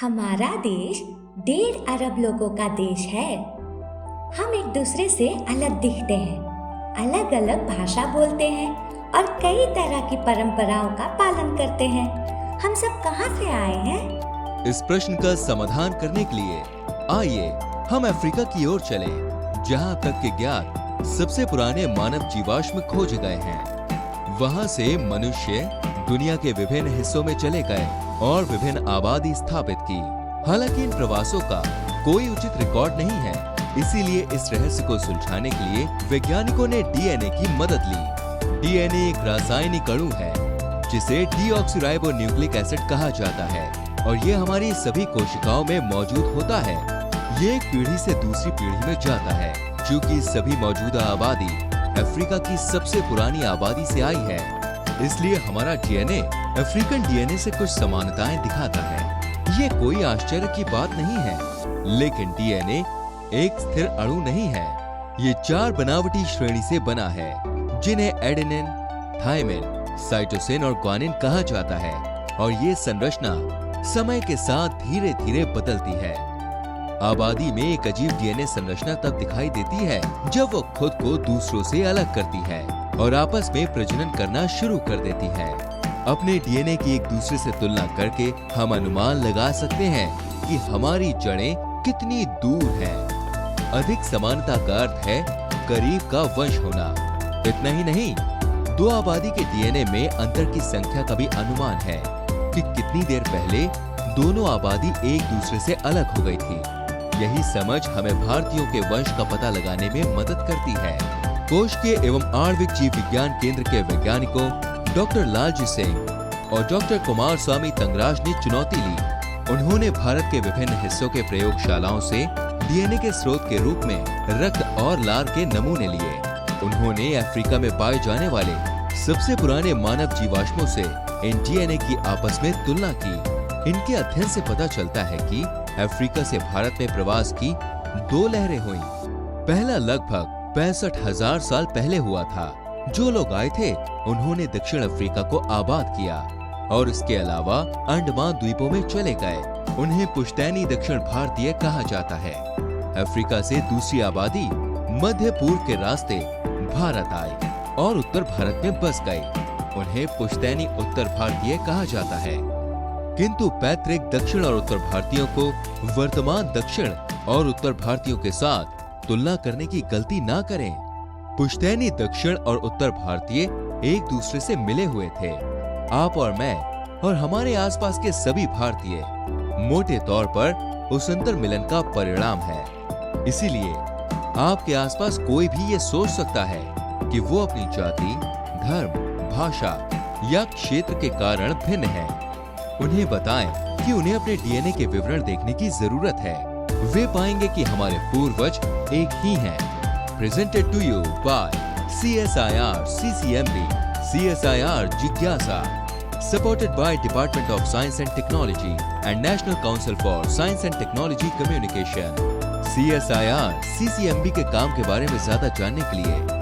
हमारा देश 1.5 अरब लोगों का देश है। हम एक दूसरे से अलग दिखते हैं, अलग अलग भाषा बोलते हैं और कई तरह की परंपराओं का पालन करते हैं। हम सब कहाँ से आए हैं? इस प्रश्न का समाधान करने के लिए आइए हम अफ्रीका की ओर चले, जहाँ तक के ज्ञात सबसे पुराने मानव जीवाश्म खोजे गए हैं। वहाँ से मनुष्य दुनिया के विभिन्न हिस्सों में चले गए और विभिन्न आबादी स्थापित की। हालांकि इन प्रवासों का कोई उचित रिकॉर्ड नहीं है, इसीलिए इस रहस्य को सुलझाने के लिए वैज्ञानिकों ने डीएनए की मदद ली। डीएनए एक रासायनिक अणु है जिसे डीऑक्सीराइबोन्यूक्लिक एसिड कहा जाता है और ये हमारी सभी कोशिकाओं में मौजूद होता है। ये एक पीढ़ी से दूसरी पीढ़ी में जाता है। चूँकि सभी मौजूदा आबादी अफ्रीका की सबसे पुरानी आबादी से आई है, इसलिए हमारा डीएनए अफ्रीकन डीएनए से कुछ समानताएं दिखाता है। ये कोई आश्चर्य की बात नहीं है, लेकिन डीएनए एक स्थिर अणु नहीं है। ये 4 बनावटी श्रेणी से बना है, जिन्हें एडेनिन, थाइमिन, साइटोसिन और ग्वानिन कहा जाता है। और ये संरचना समय के साथ धीरे धीरे बदलती है। आबादी में एक अजीब डीएनए संरचना तब दिखाई देती है जब वो खुद को दूसरों से अलग करती है और आपस में प्रजनन करना शुरू कर देती है। अपने डीएनए की एक दूसरे से तुलना करके हम अनुमान लगा सकते हैं कि हमारी जड़ें कितनी दूर हैं। अधिक समानता का अर्थ है करीब का वंश होना। इतना ही नहीं, 2 आबादी के डीएनए में अंतर की संख्या का भी अनुमान है कि कितनी देर पहले दोनों आबादी एक दूसरे से अलग हो गई थी। यही समझ हमें भारतीयों के वंश का पता लगाने में मदद करती है। कोशिकीय एवं आणविक जीव विज्ञान केंद्र के वैज्ञानिकों डॉक्टर लालजी सिंह और डॉक्टर कुमार स्वामी तंगराज ने चुनौती ली। उन्होंने भारत के विभिन्न हिस्सों के प्रयोगशालाओं से डीएनए के स्रोत के रूप में रक्त और लार के नमूने लिए। उन्होंने अफ्रीका में पाए जाने वाले सबसे पुराने मानव जीवाश्मों से इन डीएनए की आपस में तुलना की। इनके अध्ययन से पता चलता है कि अफ्रीका से भारत में प्रवास की 2 लहरें हुई। पहला लगभग 65,000 साल पहले हुआ था। जो लोग आए थे उन्होंने दक्षिण अफ्रीका को आबाद किया और इसके अलावा अंडमान द्वीपों में चले गए। उन्हें पुश्तैनी दक्षिण भारतीय कहा जाता है। अफ्रीका से दूसरी आबादी मध्य पूर्व के रास्ते भारत आई और उत्तर भारत में बस गई। उन्हें पुश्तैनी उत्तर भारतीय कहा जाता है। किंतु पैतृक दक्षिण और उत्तर भारतीयों को वर्तमान दक्षिण और उत्तर भारतीयों के साथ तुलना करने की गलती ना करें। पुश्तैनी दक्षिण और उत्तर भारतीय एक दूसरे से मिले हुए थे। आप और मैं और हमारे आसपास के सभी भारतीय मोटे तौर पर उस अंतर मिलन का परिणाम है। इसीलिए आपके आसपास कोई भी ये सोच सकता है कि वो अपनी जाति, धर्म, भाषा या क्षेत्र के कारण भिन्न है। उन्हें बताएं कि उन्हें अपने डीएनए के विवरण देखने की जरूरत है। वे पाएंगे कि हमारे पूर्वज एक ही हैं। Presented to you by CSIR CCMB, CSIR जिज्ञासा, supported by department of science and technology and national council for science and technology communication. CSIR CCMB के काम के बारे में ज्यादा जानने के लिए